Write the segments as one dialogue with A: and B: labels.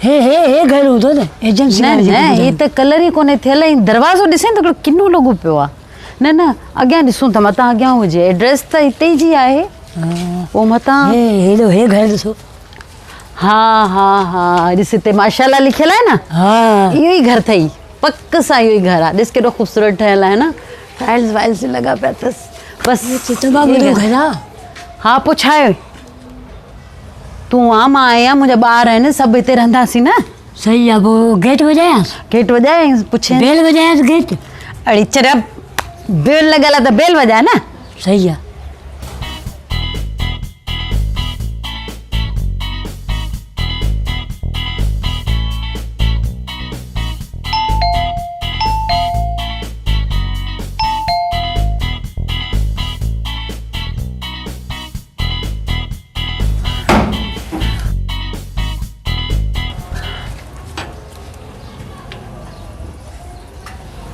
A: हे घर हूंदो न एजेंसी
B: न ये त कलर ई कोन्हे थियल ऐं दरवाज़ो ॾिसे त हिकिड़ो किनो लॻो पियो आहे। न अॻियां ॾिसूं था मतां अॻियां हुजे एड्रेस त हिते ई जी आहे। पोइ मतां
A: हे घर ॾिसो।
B: हाँ ॾिस हिते माशाल्लाह लिखियल आहे न। इहो ई घर अथई पक सां इहो ई घर आहे। ॾिस केॾो ख़ूबसूरत ठहियल आहे न टाइल्स वाइल्स लॻा पिया अथसि बसि।
A: घर आहे।
B: हा पोइ छा आहे तूं आ मां आहियां मुंहिंजा ॿार आहिनि सभु हिते रहंदासीं न।
A: सही आहे पोइ गेट वॼायांसि।
B: गेट वॼाए पुछे
A: बेल वॼायांसि गेट।
B: अड़ी चरब बेल लॻल आहे त बेल वॼाए न।
A: सही आहे।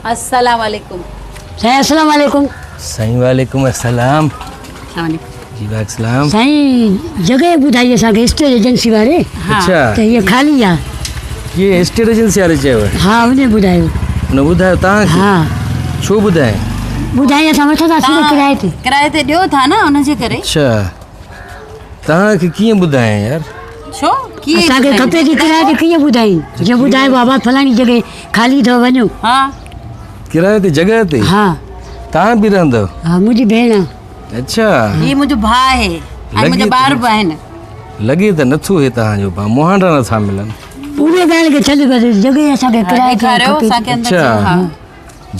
B: अस्सलाम वालेकुम।
A: अस्सलाम वालेकुम।
C: साईं वालेकुम अस्सलाम। जी वालेकुम।
A: साईं जगह ॿुधाई असांखे स्टेट एजेंसी वारे।
C: अच्छा
A: त हीअ ख़ाली आहे।
C: ये स्टेट एजेंसी वारे चयो।
A: हा उन ॿुधायो।
C: उन ॿुधायो तव्हांखे?
A: हा
C: छो ॿुधाए?
A: ॿुधाई असां वठंदासीं न
B: किराए ते ॾियो था न उनजे करे।
C: अच्छा तव्हांखे कीअं ॿुधाए यार?
B: छो कीअं
A: असांखे खपे थी किराए ते कीअं ॿुधाई जीअं ॿुधाए बाबा फलाणी जगह खाली अथव वञो।
B: हा
C: किराए ते जगह ते?
A: हा
C: तव्हां बि रहंदव?
A: हा मुंहिंजी भेण आहे।
C: अच्छा
B: ही मुंहिंजो भाउ आहे ऐं मुंहिंजा ॿार बि आहिनि।
C: लॻे त नथो हे तव्हांजो भाउ मुहांडा नथा मिलनि।
A: पूरे ॻाल्हि खे छॾ बसि जगह असांखे किराए ते
B: ॾेखारियो
A: खपे।
B: असांखे अंदरि
C: अच्छा
B: हा।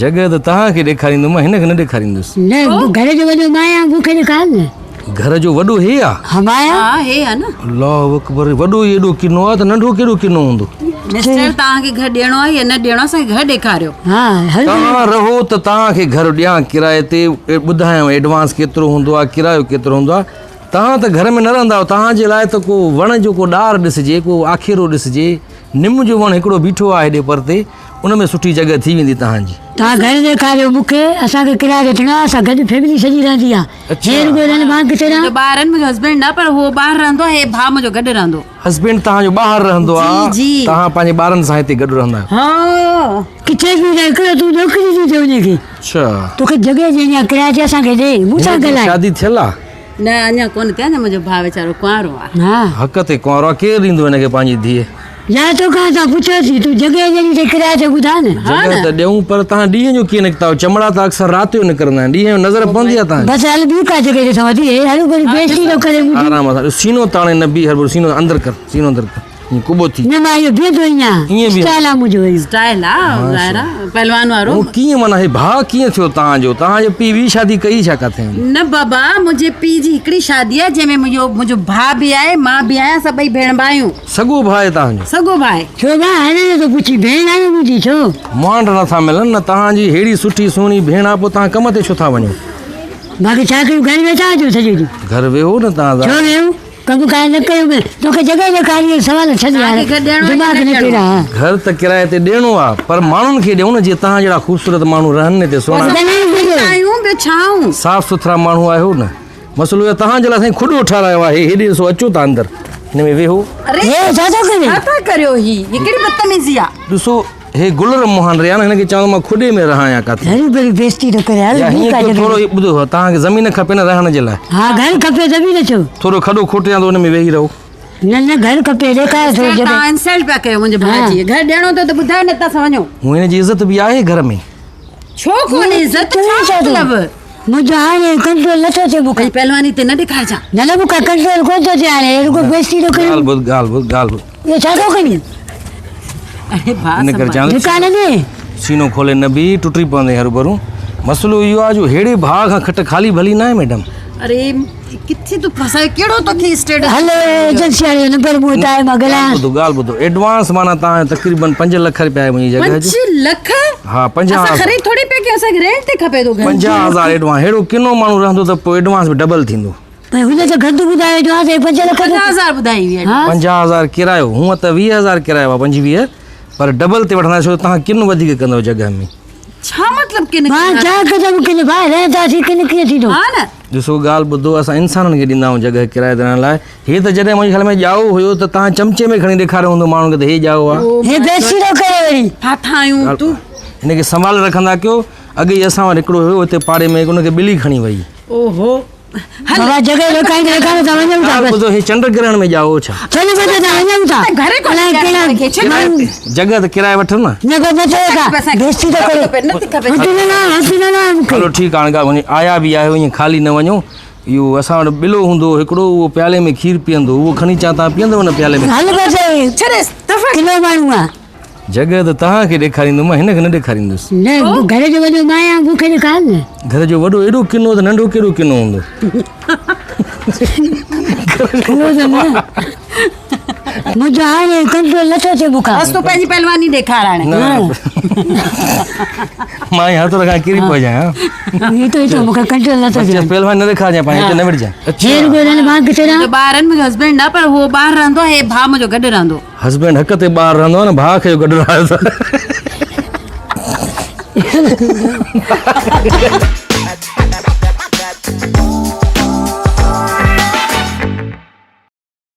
C: जगह त तव्हांखे ॾेखारींदुमि मां हिनखे न ॾेखारींदुसि।
A: न घर जो वॾो मां आहियां मूंखे ॾेखार न।
C: घर जो वॾो हे आहे?
A: हा मां आहियां।
B: हा हे आहे न।
C: अल्लाह अकबर वॾो एॾो किनो आहे त नंढो केॾो किनो हूंदो?
B: मिस्टर तव्हांखे घर ॾियणो आहे या न ॾियणो आहे असांखे घर ॾेखारियो।
A: हा हल
C: तव्हां रहो त तव्हांखे घर ॾियां किराए ते ॿुधायांव एडवांस केतिरो हूंदो आहे किरायो केतिरो हूंदो आहे। तव्हां त घर में न रहंदा आहियो तव्हांजे लाइ त को वण जो को ॾार ॾिसिजे को आखेरो ॾिसिजे। निम जो वणु हिकिड़ो बीठो आहे हेॾे परते उन में सुठी जॻह थी वेंदी तव्हांजी।
A: तव्हां घर ॾेखारियो मूंखे असांखे किराए ते वठिणो आहे। असां गॾु फैमिली सॼी रहंदी आहे।
C: अच्छा।
A: हे रुॻो रहनि मां किथे रहां।
B: मुंहिंजो ॿार आहिनि मुंहिंजो हस्बैंड न पर उहो ॿाहिरि रहंदो आहे। हे भाउ मुंहिंजो गॾु रहंदो।
C: हस्बैंड तव्हांजो ॿाहिरि रहंदो आहे?
B: जी।
C: तव्हां पंहिंजे ॿारनि सां हिते गॾु रहंदा आहियो?
B: हा
A: किथे बि न हिकिड़ो तूं नौकिरी थी ॾे हुनखे।
C: अच्छा
A: तोखे जॻह ॾियणी आहे किराए ते असांखे ॾे मूंसां ॻाल्हाए।
C: शादी थियल आहे?
B: न अञा कोन थिया न मुंहिंजो भाउ वीचारो कुंवारो आहे।
A: हा
C: हक़ ते कुंवारो आहे केरु ॾींदो हिनखे पंहिंजी धीअ?
A: या तोखां असां पुछियोसीं तूं जॻह ॾियणी ते किराए ते ॿुधा न।
C: जॻह त ॾियूं पर तव्हां ॾींहं जो कीअं निकिता चमड़ा त अक्सर राति जो निकिरंदा आहिनि ॾींहं जो नज़र पवंदी आहे तव्हां?
A: बसि हल ॿी का जॻह ते असां वठी हल वरी बेइज़ती न करे ॿुधी।
C: आराम सां सीनो ताणे न बि हर सीनो अंदरि कर सीनो अंदरि कर ईअं कुॿो थी।
A: न मां इहो बीहंदो
C: ईअं
A: ईअं
C: बि
A: स्टाइल आहे मुंहिंजो इहो।
B: स्टाइल आहे ज़ाहिरा पहलवान वारो।
C: उहो कीअं माना हे भाउ कीअं थियो तव्हांजो? तव्हांजो पीउ वी शादी कई छा किथे?
B: न बाबा मुंहिंजे पीउ जी हिकिड़ी शादी आहे जंहिंमें मुंहिंजो भाउ बि आहे मां बि आहियां सभई भेण भाइयूं।
C: सॻो भाउ आहे तव्हांजो?
B: सॻो भाउ।
A: छो भाउ हाणे न तो पुछी भेण आहे न मुंहिंजी छो?
C: मुहांड नथा मिलनि न तव्हांजी हेड़ी सुठी सुहिणी भेण आहे पोइ तव्हां कम ते छो था वञो?
A: बाक़ी छा कयूं घर वेठा हुजो सॼो ॾींहुं।
C: घर वेहो न तव्हां।
A: छो वेहूं कमु कार न कयूं तोखे जॻह ॾेखारी सवाल छॾ यार दिमाग़ न केड़ा।
C: घर त किराए ते ॾियणो आहे पर माण्हुनि खे ॾियूं न जीअं तव्हां जहिड़ा ख़ूबसूरत माण्हू रहनि हिते सुहिणा साफ़ सुथरा माण्हू आहियो न। मसइलो आहे तव्हांजे लाइ साईं खुॾो ठारायो आहे हेॾे ॾिसो अचो था अंदरि हिन में वेहो।
B: छा करियो ही हिकिड़ी बदतमीज़ी आहे।
C: ॾिसो हे गुलर मोहन रहिया न हिनखे चवंदो मां खुॾे में रहां किथे।
A: बेइज़ती न करे हल
C: थोरो ॿुधो तव्हांखे ज़मीन खपे न रहण जे लाइ?
A: हा घर खपे ज़मीन छो?
C: थोरो खॾो खोटे या त हुन में वेही रहो।
A: न घर खपे ॾेखार थोरो जॻह।
B: तव्हां इंसल्ट पिया कयो मुंहिंजे भाउ जी। घर ॾियणो त ॿुधायो न त वञो।
C: हूअं हिन जी इज़त बि आहे घर में।
B: छो कोन्हे इज़त? छा मतलब?
A: मुंहिंजो हाणे कंट्रोल नथो थिए मूंखे।
B: पहलवानी ते न ॾेखारिजां।
A: न मूंखे कंट्रोल कोन थो थिए हाणे रुॻो बेइज़ती थो करे।
C: ॻाल्हि ॿुध
A: इहो छा थो करी?
C: सीनो खोले न बि टुटी पवंदे हरूभरू। मसइलो इहो आहे जो हेड़े भाउ खां खट खाली भली न आहे मैडम।
B: अरे किथे तूं फसाए केड़ो तोखे स्टेट
A: हलो एजेंसी वाले नंबर मूं वटि आहे मां ॻाल्हायां।
C: ॻाल्हि ॿुधो एडवांस माना तव्हां तक़रीबन 5 लख रुपया आहे मुंहिंजी जॻह जो।
B: 5 लख?
C: हा 50,000।
B: असां ख़रीद थोड़ी पे के असांखे रेंट ते खपे तो घर।
C: 50,000 एडवांस। हेड़ो किनो माण्हू रहंदो त पोइ एडवांस बि डबल थींदो।
A: पर हुन त घटि ॿुधायो एडवांस 5 लख
B: 50,000 ॿुधाई हुई।
C: 50,000 किरायो हूअं त 20,000 किरायो आहे 25 पर डबल ते वठंदा छो तव्हां किन वधीक कंदव जॻह में।
B: छा मतलब किन?
A: मां छा कंदमि किन भाई रहंदासीं किन कीअं थींदो?
B: हा न
C: ॾिसो ॻाल्हि ॿुधो असां इंसाननि खे ॾींदा आहियूं जॻह किराए ते रहण लाइ हे त जॾहिं मुंहिंजे ख़्याल में ॼाओ हुयो त तव्हां चमचे में खणी ॾेखारियो हूंदो माण्हुनि खे त हे ॼाओ आहे
A: हे बेइज्जती थो करे वरी
B: फाथा आहियूं तूं
C: हिनखे संभाले रखंदा कयो अॻे ई असां वटि हिकिड़ो हुयो हिते पाड़े में हुनखे ॿिली खणी वई
B: ओहो
A: बाबा जॻह ॾेखारींदे ॾेखारींदे वञूं था
C: ॻाल्हि ॿुधो हे चंड ग्रहण में ॼाओ छा
A: चलो बता था वञूं था
B: घरे कोन
A: अलाए
B: किराए खे छॾ।
A: माण्हू
C: जॻह त किराए वठनि न
A: न को बचे का बेइज्जती थो करे हटी न मूंखे
C: हलो ठीकु आहे हाणे वञी आया बि आहियो ईअं ख़ाली न वञो इहो असां वटि ॿिलो हूंदो हिकिड़ो उहो प्याले में खीरु पीअंदो उहो खणी अचां तव्हां पीअंदव न प्याले में
A: हल बचे
B: छॾेसि दफ़ा
A: किलो माण्हू आहे
C: जॻह त तव्हांखे ॾेखारींदुमि हिनखे न ॾेखारींदुसि
A: न घर जो वॾो मां आहियां मूंखे ॾेखार न
C: घर जो वॾो एॾो किनो त नंढो कहिड़ो किनो हूंदो
A: उहो त न मुंहिंजो हाणे कंट्रोल नथो थिए मूंखां
B: बसि तूं पंहिंजी पहलवानी ॾेखार हाणे
C: न मां हथ रखां किरी पइजां
A: हितो मूंखे कंट्रोल नथो थिए
C: पहलवान न ॾेखारिजां पाण हिते न विढ़जां
A: हे रुॻो हिननि मां किथे रहां
B: मुंहिंजो ॿारनि मुंहिंजो हस्बैंड आहे पर उहो ॿाहिरि रहंदो आहे हे भाउ मुंहिंजो गॾु रहंदो
C: हस्बैंड हक़ ते ॿार रहंदो आहे न भाउ खे गॾु रहायो